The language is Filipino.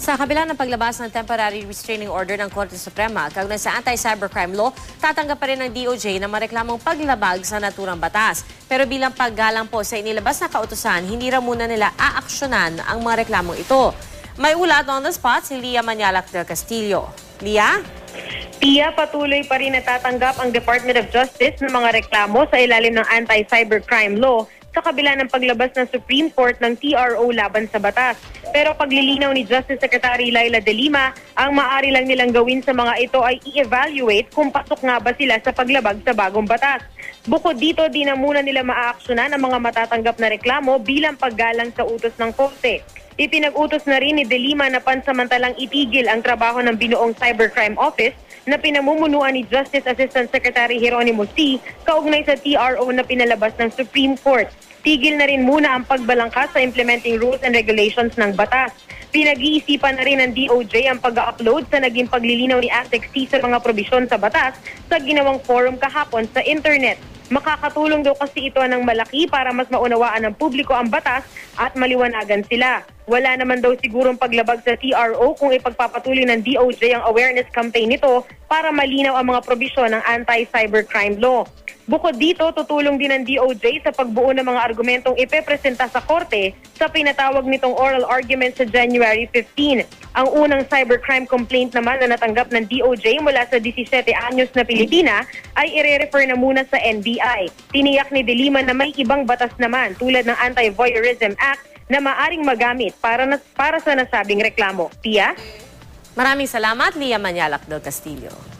Sa kabila ng paglabas ng temporary restraining order ng Korte Suprema kaugnay sa anti-cybercrime law, tatanggap pa rin ng DOJ na mareklamong paglabag sa naturang batas. Pero bilang paggalang po sa inilabas na kautusan, hindi ra muna nila aaksyonan ang mga reklamong ito. May ulat on the spot si Lia Manyalac del Castillo. Lia? Tia, patuloy pa rin natatanggap ang Department of Justice ng mga reklamo sa ilalim ng anti-cybercrime law sa kabila ng paglabas ng Supreme Court ng TRO laban sa batas. Pero paglilinaw ni Justice Secretary Laila De Lima, ang maaari lang nilang gawin sa mga ito ay i-evaluate kung pasok nga ba sila sa paglabag sa bagong batas. Bukod dito, di na muna nila maaaksyonan ang mga matatanggap na reklamo bilang paggalang sa utos ng Korte. Ipinag-utos na rin ni De Lima na pansamantalang itigil ang trabaho ng binuong Cybercrime Office na pinamumunuan ni Justice Assistant Secretary Geronimo C. kaugnay sa TRO na pinalabas ng Supreme Court. Tigil na rin muna ang pagbalangkas sa implementing rules and regulations ng batas. Pinag-iisipan na rin ng DOJ ang pag-upload sa naging paglilinaw ni ASEC-C sa mga probisyon sa batas sa ginawang forum kahapon sa internet. Makakatulong daw kasi ito ng malaki para mas maunawaan ng publiko ang batas at maliwanagan sila. Wala naman daw sigurong paglabag sa TRO kung ipagpapatuloy ng DOJ ang awareness campaign nito para malinaw ang mga probisyon ng anti-cybercrime law. Bukod dito, tutulong din ng DOJ sa pagbuo ng mga argumentong ipepresenta sa korte sa pinatawag nitong oral argument sa January 15. Ang unang cybercrime complaint naman na natanggap ng DOJ mula sa 17 anyos na Pilipina ay ire-refer na muna sa NBI. Tiniyak ni De Lima na may ibang batas naman tulad ng Anti-Voyeurism Act na maaring magamit para sa nasabing reklamo. Tia? Maraming salamat, Lia Manyalac del Castillo.